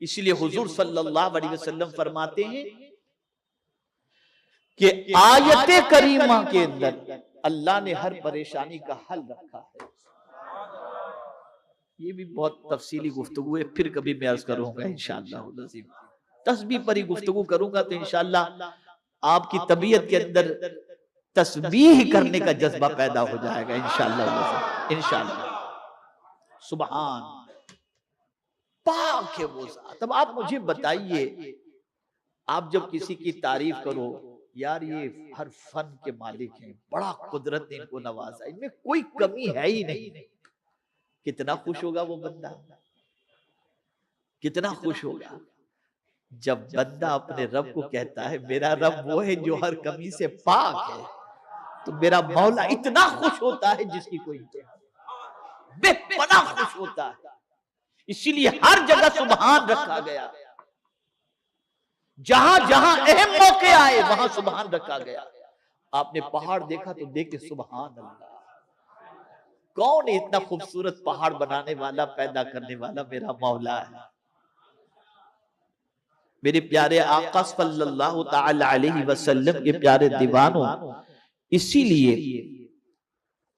इसलिए हुजूर सल्लल्लाहु अलैहि वसल्लम फरमाते हैं कि आयत करीमा के अंदर अल्लाह ने हर परेशानी का हल रखा है। ये भी बहुत तफसीली गुफ्तगू है, फिर कभी मैं अर्ज करूंगा इंशाअल्लाह। तस्बीह पर ही गुफ्तगू करूंगा तो इंशाअल्लाह आपकी तबीयत के अंदर तस्बीह करने का जज्बा पैदा हो जाएगा इंशाअल्लाह। इंशाअल्लाह सुभान पाक है वो ज़ात। अब आप मुझे बताइए, आप जब किसी की तारीफ करो, यार ये हर फन के मालिक हैं, बड़ा कुदरत ने इनको नवाजा, इनमें कोई कमी है ही नहीं, कितना खुश होगा वो बंदा, कितना खुश होगा जब बंदा अपने रब को कहता है मेरा रब वो है जो हर कमी से पाक है। तो मेरा मौला इतना खुश होता है जिसकी कोई बेपनाह खुश होता है। इसीलिए हर जगह सुबहान रखा गया, जहां जहां अहम मौके आए वहां सुबहान रखा गया। आपने पहाड़ देखा तो देखे सुबहान अल्लाह, कौन है इतना खूबसूरत पहाड़ बनाने वाला, पैदा करने वाला? मेरा मौला है। मेरे प्यारे आका सल्लल्लाहु तआला अलैहि वसल्लम के प्यारे दीवानों, इसीलिए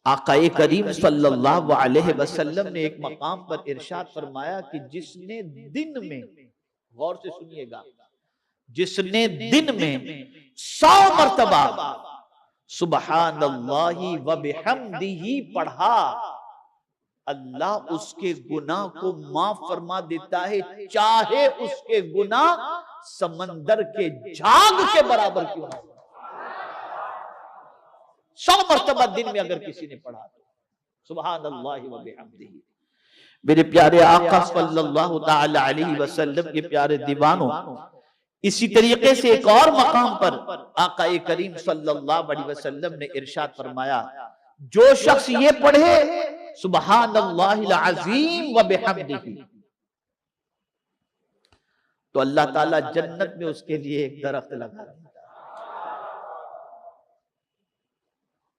आकाए करीम सल्लल्लाहु अलैहि वसल्लम ने एक मकाम पर इरशाद फरमाया कि जिसने दिन में, गौर से सुनिएगा, जिसने दिन में 100 मर्तबा सुबहानल्लाहि व बिहम्दिही पढ़ा, अल्लाह उसके गुनाह को माफ फरमा देता है, चाहे उसके गुनाह समंदर के झाग के बराबर क्यों ना हो। 100 मर्तबा दिन में अगर किसी ने पढ़ा तो सुबहानल्लाहि व बिहम्दिही। मेरे प्यारे आका सल्लल्लाहु तआला अलैहि वसल्लम के प्यारे दीवानों, इसी तरीके से एक और मकाम पर आकाए करीम सल्लल्लाहु अलैहि वसल्लम ने इरशाद फरमाया, जो शख्स ये पढ़े सुबहानल्लाहिल अज़ीम व बिहम्दिही, तो अल्लाह ताला जन्नत में उसके लिए एक दरख्त लगा देता है।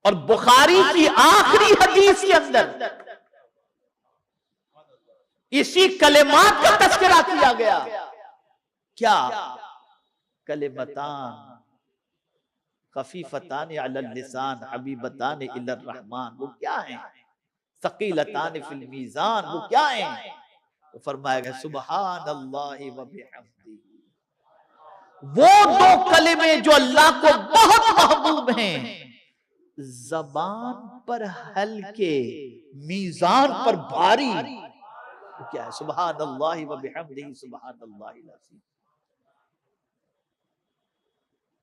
और बुखारी की आखिरी हदीस के अंदर इसी कलेमात का तज़किरा किया गया। क्या? कलेमतान खफीफतान अलल लिसान हबीबतान इलर रहमान, वो क्या है? सकीलतान फिल मीज़ान, वो क्या है? तो फरमाया गया सुबहानल्लाहि व बिहम्दिही। वो दो कलिमे जो अल्लाह को बहुत महबूब हैं, ज़बान पर हल्के, मीज़ान पर भारी, तो क्या है? सुबहानल्लाहि व बिहम्दिही सुबहानल्लाहिल अज़ीम।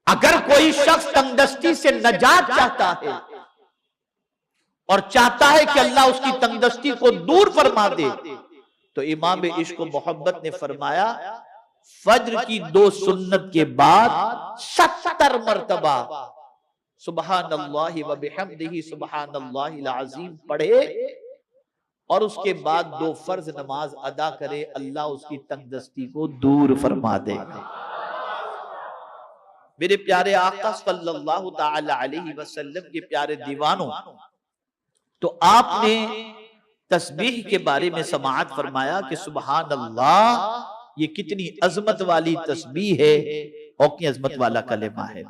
अगर कोई शख्स तंगदस्ती से नजात चाहता है और चाहता है कि अल्लाह उसकी तंगदस्ती को दूर फरमा दे, तो इमाम इश्क मोहब्बत ने फरमाया फज्र की 2 सुन्नत के बाद 70 मर्तबा सुबहानल्लाहि व बिहम्दिही सुबहानल्लाहिल अज़ीम पढ़े और उसके बाद 2 फर्ज नमाज अदा करे, अल्लाह उसकी तंगदस्ती को दूर फरमा देगा। मेरे प्यारे आका सल्लल्लाहु तआला अलैहि वसल्लम के प्यारे दीवानों, तो आपने तस्बीह के बारे में समाअत फरमाया कि सुबहान अल्लाह ये कितनी अजमत वाली तस्बीह है और कितनी अजमत वाला कलेमा है।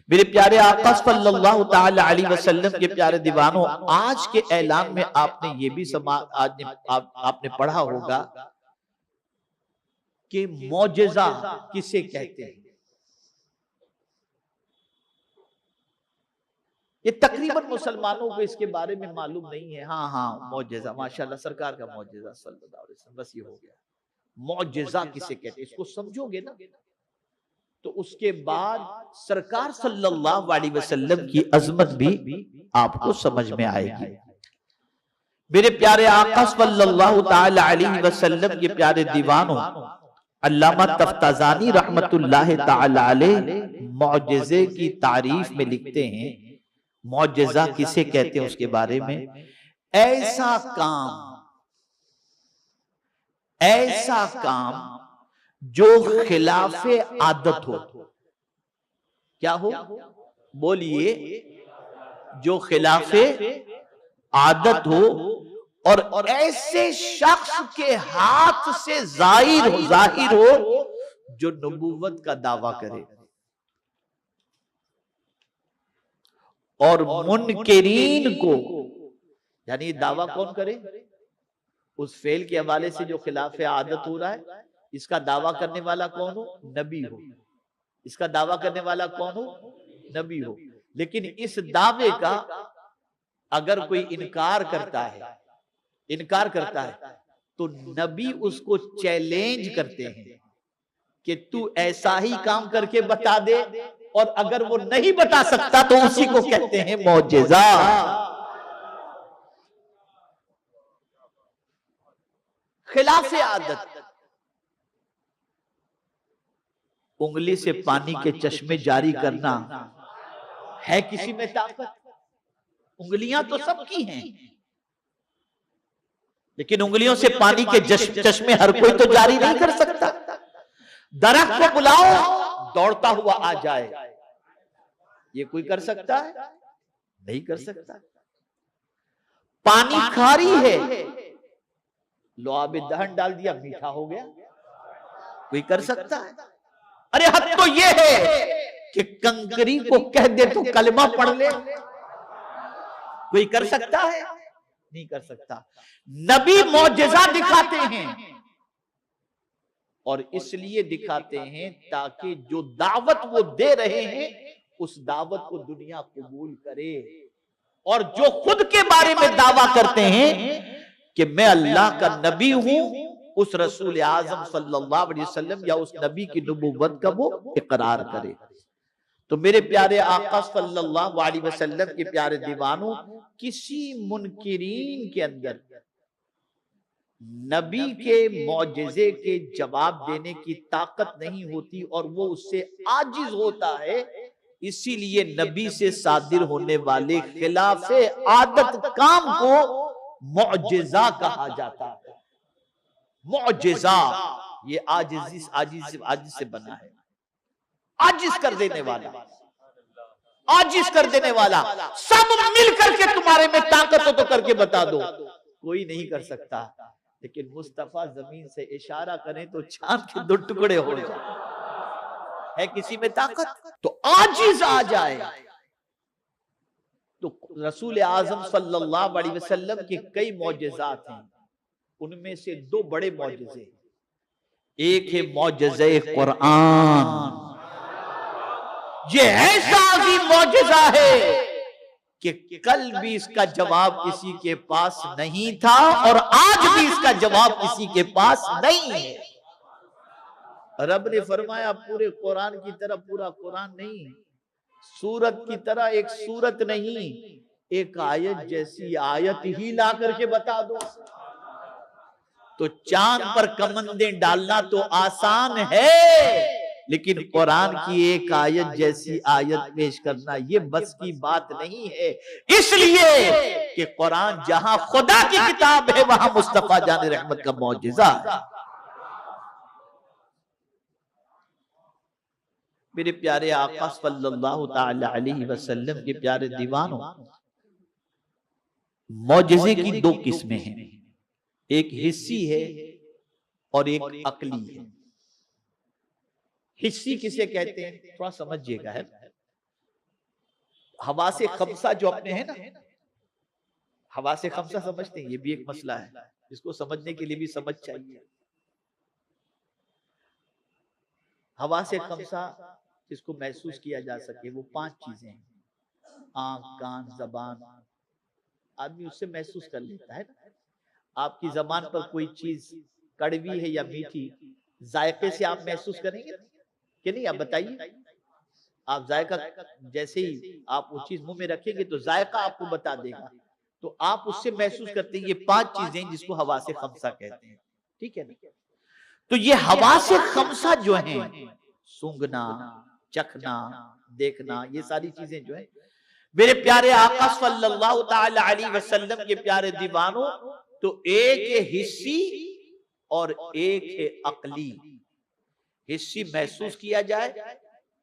मेरे प्यारे आका सल्लल्लाहु तआला अलैहि वसल्लम के प्यारे दीवानों, आज के ऐलान में आपने ये भी आपने पढ़ा होगा कि मौजिज़ा किसे कहते हैं। ये तकरीबन मुसलमानों को इसके बारे में मालूम नहीं है। हाँ मौजिज़ा, माशाल्लाह सरकार का मौजिज़ा सल्लल्लाहु अलैहि वसल्लम, बस ये हो गया। मौजिज़ा किसे कहते हैं, इसको समझोगे ना तो उसके बाद सरकार सल्लल्लाहु अलैहि वसल्लम की अजमत भी आपको समझ में आएगी। मेरे प्यारे आका सल्लल्लाहु तआला अलैहि वसल्लम के प्यारे दीवानों, अल्लामा तफ्ताज़ानी रहमतुल्लाह तआला अलैह मौजिज़े की तारीफ में लिखते हैं, मौजिज़ा किसे कहते हैं उसके बारे में, ऐसा काम जो खिलाफे आदत हो। क्या हो? बोलिए। जो खिलाफे आदत हो और ऐसे शख्स के हाथ से जाहिर हो जो नबूवत का दावा करे, और मुनकिरीन को, यानी दावा कौन करे? उस फेल के हवाले से जो खिलाफ आदत हो रहा है, इसका दावा करने वाला कौन हो? नबी हो। इसका दावा करने वाला कौन हो? नबी हो। लेकिन इस दावे का अगर कोई इनकार करता है तो नबी उसको चैलेंज करते हैं कि तू ऐसा ही काम करके बता दे, और अगर वो नहीं बता सकता तो उसी को कहते हैं मौजिजा। खिलाफ आदत, उंगली से पानी के चश्मे जारी करना है किसी में ताकत? उंगलियां तो सबकी हैं, लेकिन उंगलियों से पानी के चश्मे हर कोई तो जारी नहीं कर सकता। दरख्त को बुलाओ, दौड़ता हुआ आ जाए, ये कोई कर सकता है? नहीं कर सकता। पानी खारी है, लो आब दहन डाल दिया, मीठा हो गया, कोई कर सकता है? अरे हद तो ये है कि कंकरी को कह दे तो कलमा पढ़ ले, कोई कर सकता है? नहीं कर सकता। नबी मौजिजा दिखाते हैं, और इसलिए दिखाते हैं ताकि जो दावत वो दे रहे हैं उस दावत को दुनिया कबूल करे, और जो खुद के बारे में दावा करते हैं कि मैं अल्लाह का नबी हूं, उस रसूल आजम सल्लल्लाहु अलैहि वसल्लम या उस नबी की नबूवत का वो इकरार करे। तो मेरे प्यारे आका सल्लल्लाहु अलैहि वसल्लम के प्यारे दीवानों, किसी मुनकिरीन के अंदर नबी के मौजिजे के जवाब देने की ताकत नहीं होती, और वो उससे आजिज होता है। इसीलिए नबी से सादिर होने वाले खिलाफ आदत काम को मौजिजा कहा जाता है। मौजिजा ये आजिज से बना है, आजिज कर देने वाला, आजिज कर देने वाला। सब मिल करके तुम्हारे में ताकत हो तो करके बता दो, कोई नहीं कर सकता। लेकिन मुस्तफा जमीन से इशारा करें तो चांद के 2 टुकड़े हो जाए, है किसी में ताकत? तो आजिज आ जाए। तो रसूल आजम सल्लल्लाहु अलैहि वसल्लम के कई मौजिज़ात हैं, उनमें से 2 बड़े मौजिज़े, एक है मौजिज़े कुरान। ये ऐसा अजीम मौजिज़ा है कि कल भी इसका जवाब किसी के पास नहीं था, और आज भी इसका जवाब किसी के पास नहीं है। रब ने फरमाया पूरे कुरान की तरह पूरा कुरान नहीं, सूरत की तरह एक सूरत नहीं, एक आयत जैसी आयत ही ला करके बता दो। तो चांद पर कमंदें डालना तो आसान है, लेकिन कुरान की एक आयत जैसी आयत पेश करना ये बस की बात नहीं है। इसलिए कि कुरान जहां खुदा की किताब है, वहां मुस्तफा जान रहमत का मौजिज़ा है। मेरे प्यारे आका सल्लल्लाहु ताला अलैहि वसल्लम के प्यारे दीवानों, मौजिज़े की 2 किस्में हैं, एक हिस्सी है और एक अकली है। हिस्सी किसे कहते हैं थोड़ा समझिएगा, है हवा से खमसा जो अपने हैं ना, हवा से खमसा समझते हैं, ये भी एक मसला है, इसको समझने के लिए भी समझ चाहिए। हवा से खमसा जिसको महसूस किया जा सके वो 5 चीजें हैं, आंख, कान, जबान, आदमी उससे महसूस कर लेता है ना। आपकी जबान पर कोई चीज कड़वी है या मीठी, जायके से आप महसूस करेंगे कि नहीं? आप बताइए, आप जायका जैसे ही आप वो चीज मुंह में रखेंगे तो जायका आपको बता देगा, तो आप उससे महसूस करते हैं। ये 5 चीजें जिसको हवा से खमसा कहते हैं, ठीक है ना? तो ये हवा से खमसा जो है, सूंघना, चखना, देखना, ये सारी चीजें जो है, मेरे प्यारे आका सल्लल्लाहु ताला अलैहि वसल्लम के प्यारे दीवानों, तो एक है हिस्सी और एक है अकली। हिस्सी महसूस किया जाए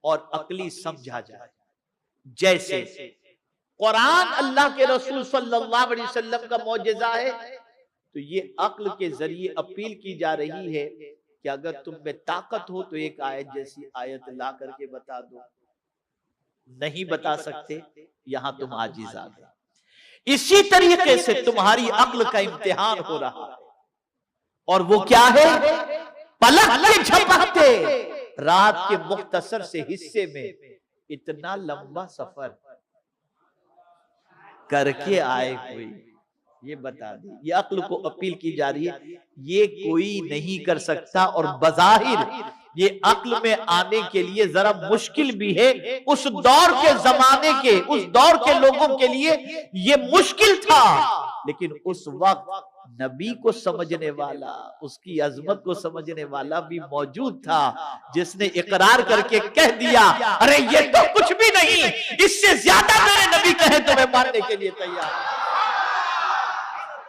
और अकली समझा जाए। जैसे कुरान अल्लाह के रसूल सल्लल्लाहु अलैहि वसल्लम का मौजिज़ा है, तो ये अक्ल के जरिए अपील की जा रही है कि अगर तुम में ताकत हो तो एक आयत जैसी आयत ला करके बता दो, नहीं बता सकते, यहां तुम आजिज आ गए। इसी तरीके से तुम्हारी अक्ल का इम्तिहान हो रहा है, और वो क्या है? पलक के झपकते रात के मुख्तसर से हिस्से में इतना लंबा सफर करके आए हुए, ये बता दी। ये अक्ल को अपील की जा रही है, ये कोई नहीं कर सकता। और बज़ाहिर ये अक्ल में आने के लिए जरा मुश्किल भी है। उस दौर के जमाने के, उस दौर के लोगों के लिए ये मुश्किल था, लेकिन उस वक्त नबी को समझने वाला, उसकी अजमत को समझने वाला भी मौजूद था, जिसने इकरार करके कह दिया, अरे ये तो कुछ भी नहीं, इससे ज्यादा मेरे नबी कहे तो मैं मानने के लिए तैयार।